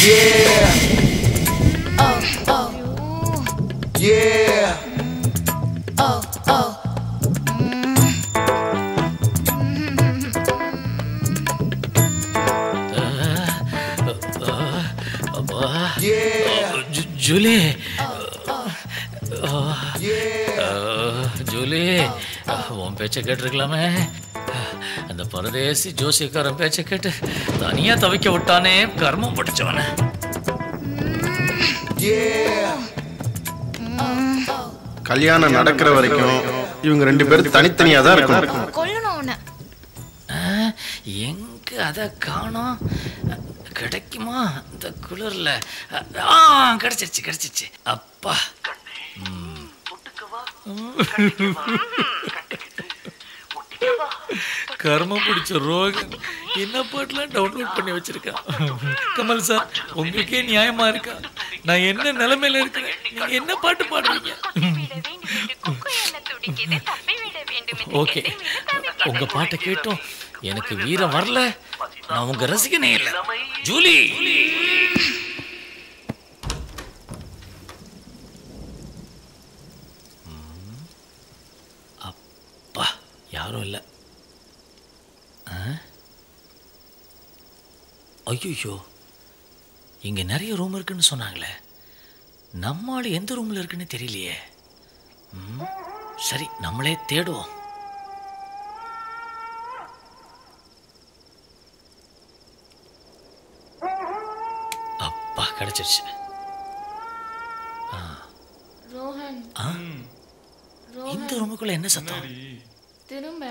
Yeah. Yeah. Julie Julie உன் பேச்சை கேட்டிருக்கலாமே. அந்த பரதேசி ஜோசியக்காரன் பேச்சை கேட்டு தனியா தவிக்க விட்டானே, கர்மம் படிச்சவன. கல்யாணம் நடக்கிற வரைக்கும் இவங்க ரெண்டு பேரும் தனித்தனியா தான் இருக்கணும். எங்க அத காணோம்? கிடைக்குமா இந்த குளிர்ல? கிடைச்சிருச்சு. அப்பா கர்மம் பிடிச்ச ரோகன் என்ன பாட்டுலாம் டவுன்லோட் பண்ணி வச்சிருக்கான். கமல் சார், உங்களுக்கே நியாயமா இருக்கா? நான் என்ன நிலைமையில இருக்கிறேன், நீங்க என்ன பாட்டு பாடுறீங்க? ஓகே, உங்க பாட்டை கேட்டோம் எனக்கு வீரம் வரல, நான் உங்க ரசிகனே இல்ல. ஜூலி அப்பா யாரும் இல்ல. ஐயோ, இங்க நிறைய ரூம் இருக்குன்னு சொன்னாங்களே, நம்ம ஆளு எந்த ரூம்ல இருக்குன்னு தெரியலையே. சரி, நம்மளே தேடுவோம். அப்பா கிடைச்சிருச்சு. ரோஹன், இந்த ரூமுக்குள்ள என்ன சத்தம்? திரும்ப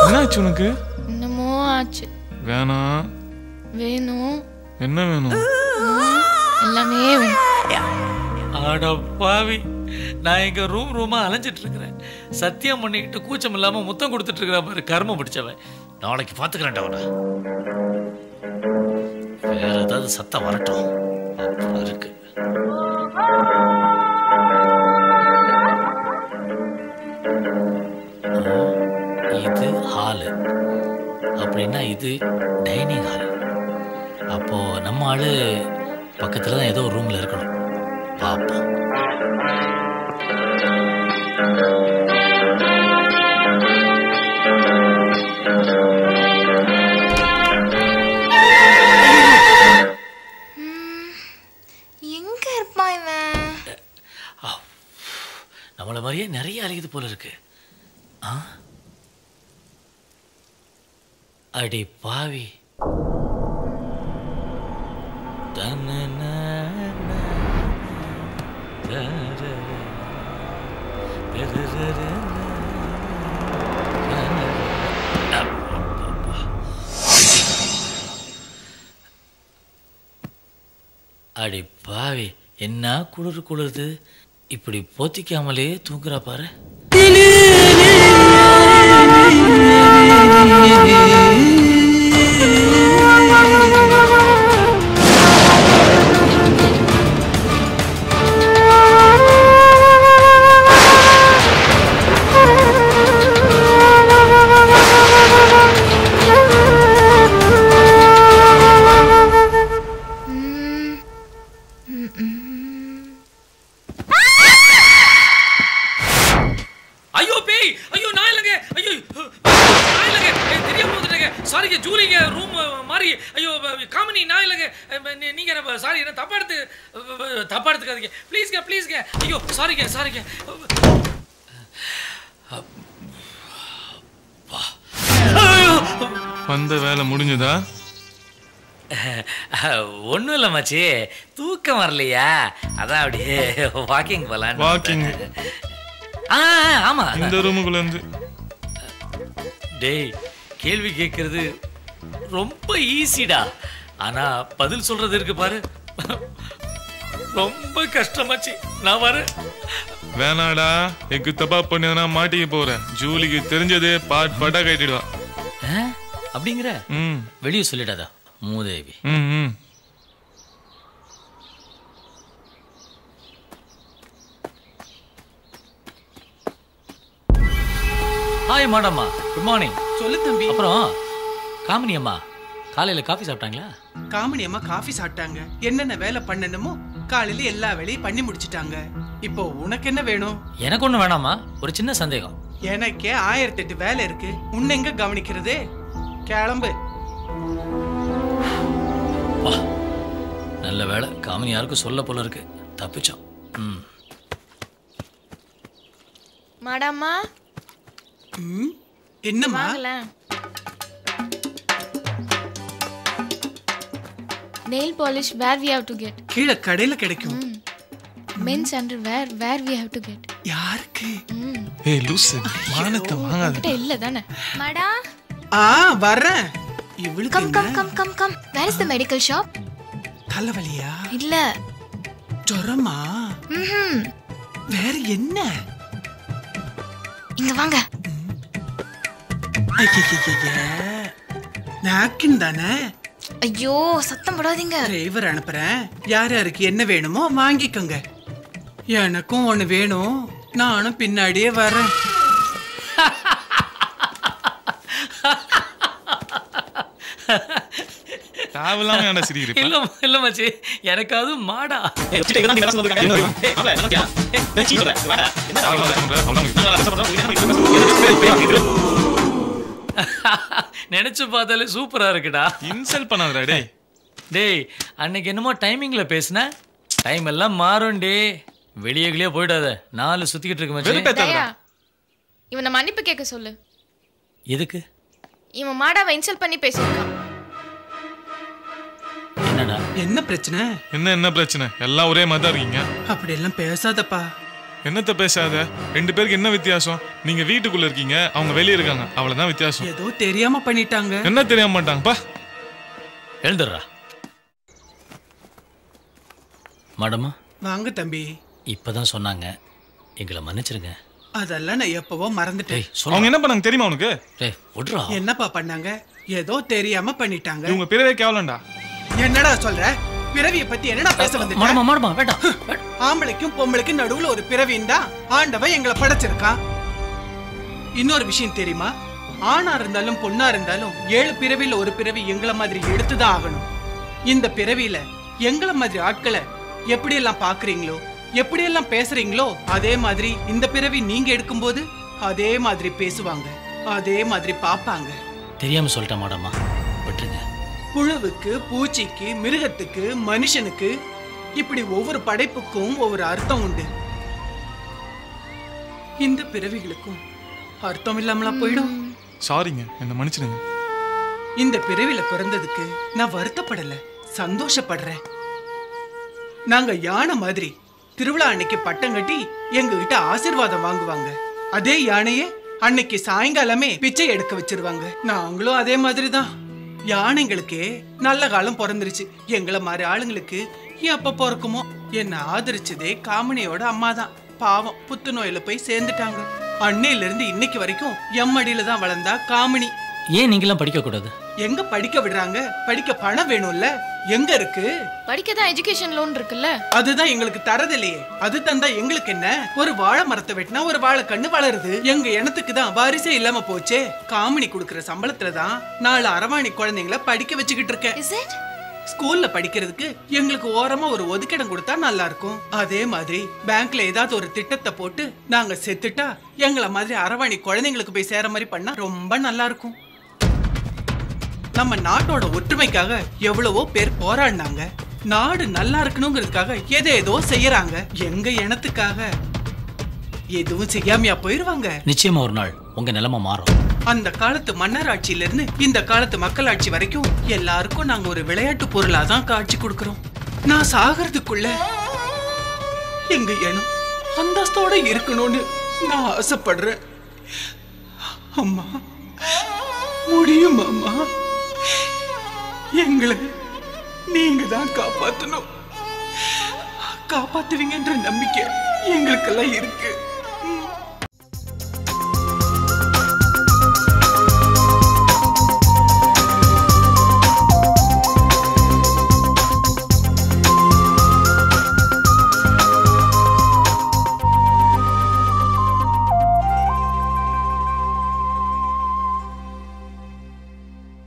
என்னாச்சு உனக்கு? என்னமோ ஆச்சு. வேணாம். வேணும். என்ன வேணும்? எல்லாமே அட பாவி, நான் எங்க ரூமா அலைஞ்சிட்டு இருக்கிறேன். சத்தியம் பண்ணிக்கிட்டு கூச்சம் இல்லாம முத்தம் கொடுத்துட்டு இருக்கிற பாரு, கர்மம் பிடிச்சவன். நாளைக்கு பாத்துக்கிறேன்டா அவனை. வேற ஏதாவது சத்தம் வரட்டும். அப்புறம் இருக்கு. இது ஹாலு, அப்படின்னா இது டைனிங் ஹால். அப்போ நம்ம ஆளு பக்கத்துல தான் ஏதோ ஒரு ரூம்ல இருக்கணும். பாப்போம். எங்க இருப்பான் இவன்? நம்மள மாதிரியே நிறைய அலையுது போல இருக்கு. அடி பாவி. அடி பாவி, என்ன குளிருது. இப்படி போத்திக்காமலே தூங்குறா பாரு. வந்த வேலை முடிஞ்சதா? ஒன்றும் இல்லை மச்சி, தூக்கம் வரலையா, அதான் அப்படியே வாக்கிங் போகலாம். வாக்கிங்? ஆமா, இந்த ரூமுக்குள்ள இருந்து. டேய், கேள்வி கேட்கறது ரொம்ப ஈஸிடா, ஆனா பதில் சொல்றது இருக்கு பாரு, ரொம்ப கஷ்டமாச்சு. நான் வரேன். வேணாடா, எக்கு தப்பா பண்ணா மாட்டிக்க போறேன். ஜூலிக்கு தெரிஞ்சதே பாட்டா கட்டிடுவா. அப்படிங்கிற வெளியே சொல்லிடாதா மூதேவி. ஹாய் மேடம்மா, குட் மார்னிங். சொல்லு தம்பி. அப்புறம் காமினி அம்மா காலையில காஃபி சாப்பிட்டாங்களா? காமினி அம்மா காஃபி சாப்பிட்டாங்க. என்னென்ன வேலை பண்ணணுமோ காலையில எல்லா வேலையும் பண்ணி முடிச்சிட்டாங்க. இப்போ உனக்கு என்ன வேணும்? எனக்கு ஒண்ணு வேணாமா, ஒரு சின்ன சந்தேகம். எனக்கே 1008 வேலை இருக்கு, உன்னை எங்க கவனிக்கிறது? கிளம்பு. நல்ல வேலை, காமினி யாருக்கும் சொல்ல போல இருக்கு, தப்பிச்சோம். மாடாமா என்னம்மா? Nail polish where we have to get. கீழே கடையில கிடைக்கும். Men's underwear where we have to get. யாருக்கு? ஏய் லூசு, மானத்தை வாங்காத. கிட்ட இல்ல தானே. மாடா வரேன். இவளுக்கு come come come come come. Where is the medical shop? தலைவலியா? இல்ல. ஜொரமா? வேற என்ன? இங்க வாங்க. நாப்கின் தானே? ஐயோ சத்தம் போடாதீங்க. டிரைவர் அனுப்புறேன், யார் யாருக்கு என்ன வேணுமோ வாங்கிக்கோங்க. எனக்கும் ஒண்ணு வேணும், நானும் பின்னாடியே வரேன். தேவலாம என்ன சிரிக்கிறீங்க? இல்ல இல்ல மச்சி, எனக்காவது மாடா. நினைச்சு பார்த்தாலே சூப்பரா இருக்குடா. இன்சல்ட் பண்ணாதடா டேய். டேய் அன்னைக்கு என்னமோ டைமிங்ல பேசுன, டைம் எல்லாம் மாறும் டே. வெளியே போயிடாத, 4 சுத்திக்கிட்டு இருக்கு மச்சி. தயா இவனை மன்னிப்பு கேட்க சொல்லு. எதுக்கு? இவன் மாடாவை இன்சல்ட் பண்ணி பேசியிருக்கான். என்னடா? என்ன பிரச்சனை? என்ன பிரச்சனை? எல்லாம் ஒரே மாதிரி தான் இருக்கீங்க. அப்படி எல்லாம் பேசாதப்பா. என்னத்த பேசாத? 2 பேருக்கு என்ன வித்தியாசம்? நீங்க வீட்டுக்குள்ள இருக்கீங்க, அவங்க வெளியே இருக்காங்க, அவ்வளவுதான் வித்தியாசம். ஏதோ தெரியாம பண்ணிட்டாங்க. என்ன தெரியாம மாட்டாங்கப்பா. எழுந்துடுறா. மேடமா வாங்க தம்பி. இப்பதான் சொன்னாங்க, எங்களை மன்னிச்சிருங்க. அதெல்லாம் நான் எப்பவோ மறந்துட்டேன். அவங்க என்ன பண்ணாங்க தெரியுமா உனக்கு? என்னப்பா பண்ணாங்க? ஏதோ தெரியாம பண்ணிட்டாங்க. இவங்க பிறவே கேவலண்டா. என்னடா சொல்ற? பிறவியை பத்தி என்னடா பேச வந்துட்ட? ஆம்பளைக்கும் பொம்பளைக்கும் நடுவுல ஒரு பிறவின் தான் ஆண்டவன் எங்களை படைச்சிருக்கான். இன்னொரு விஷயம் தெரியுமா? ஆணா இருந்தாலும் பொண்ணா இருந்தாலும் 7 பிறவில ஒரு பிறவி எங்களை மாதிரி எடுத்துதான் ஆகணும். இந்த பிறவியில எங்களை மாதிரி ஆட்களை எப்படி எல்லாம் பாக்குறீங்களோ, எப்படி எல்லாம் பேசுறீங்களோ, அதே மாதிரி இந்த பிறவி நீங்க எடுக்கும்போது அதே மாதிரி பேசுவாங்க, அதே மாதிரி பாப்பாங்க. தெரியாம சொல்லிட்டேன் மாடமா, விட்டுருங்க. புழுவுக்கு, பூச்சிக்கு, மிருகத்துக்கு, மனுஷனுக்கு, இப்படி ஒவ்வொரு படைப்புக்கும் ஒவ்வொரு அர்த்தம் உண்டு. இந்த பிறவிகளுக்கும் அர்த்தம் இல்லாமலா போயிடும். சாரிங்க, என்ன மன்னிச்சிடுங்க. இந்த பிறவில பிறந்ததுக்கு நான் வருத்தப்படல, சந்தோஷப்படுறேன். நாங்க யானை மாதிரி திருவிழா அன்னைக்கு பட்டம் கட்டி எங்க கிட்ட ஆசீர்வாதம் வாங்குவாங்க. அதே யானையே அன்னைக்கு சாயங்காலமே பிச்சை எடுக்க வச்சிருவாங்க. நாங்களும் அதே மாதிரிதான். யானைங்களுக்கே நல்ல காலம் பிறந்துருச்சு. எங்களை மாதிரி ஆளுங்களுக்கு எப்ப பிறக்குமோ. என்ன ஆதரிச்சதே காமினியோட அம்மா தான். பாவம், புத்துநோயில போய் சேர்ந்துட்டாங்க. அன்னையில இருந்து இன்னைக்கு வரைக்கும் எம்மடியில தான் வளர்ந்தா காமினி. ஏன் நீங்களாம் படிக்க கூடாது? எங்க படிக்க விடுறாங்க? படிக்க பணம் வேணும்ல, எங்க இருக்கு? படிக்கதான் எஜுகேஷன் லோன் இருக்குல்ல, அதுதான் எங்களுக்கு தரதில்லையே. அது தந்தா எங்களுக்கு என்ன? ஒரு வாழை மரத்தை வெட்டினா ஒரு வாழை கண்ணு வளருது. எங்க இனத்துக்கு தான் வாரிசே இல்லாம போச்சே. காமினி குடுக்கற சம்பளத்துல தான் 4 அரவாணி குழந்தைங்களை படிக்க வச்சுக்கிட்டு இருக்கேன். ஸ்கூல்ல படிக்கிறதுக்கு எங்களுக்கு ஓரமா ஒரு ஒதுக்கிடம் கொடுத்தா நல்லா இருக்கும். அதே மாதிரி பேங்க்ல ஏதாவது ஒரு திட்டத்தை போட்டு நாங்க செத்துட்டா எங்களை மாதிரி அரவாணி குழந்தைங்களுக்கு போய் சேர மாதிரி பண்ணா ரொம்ப நல்லா இருக்கும். நம்ம நாட்டோட ஒற்றுமைக்காக எவ்வளவோ பேர் போராடினாங்க. நாடு நல்லா இருக்கணுங்கிறதுக்காக ஏதோ செய்யறாங்க. எங்க இனத்துக்காக எதுவும் செய்யாமையா போயிருவாங்க? நிச்சயமா ஒரு நாள் உங்க நிலைமை மாறும். அந்த காலத்து மன்னர் ஆட்சியில இருந்து இந்த காலத்து மக்களாட்சி வரைக்கும் எல்லாருக்கும் நாங்க ஒரு விளையாட்டு பொருளா தான் காட்சி கொடுக்கறோம். நான் சாகிறதுக்குள்ள எங்க இனம் அந்தஸ்தோட இருக்கணும்னு நான் ஆசைப்படுறேன். அம்மா, முடியும் அம்மா. எங்களை நீங்க தான் காப்பாத்தணும். காப்பாத்துவீங்கன்ற நம்பிக்கை எங்களுக்கெல்லாம் இருக்கு.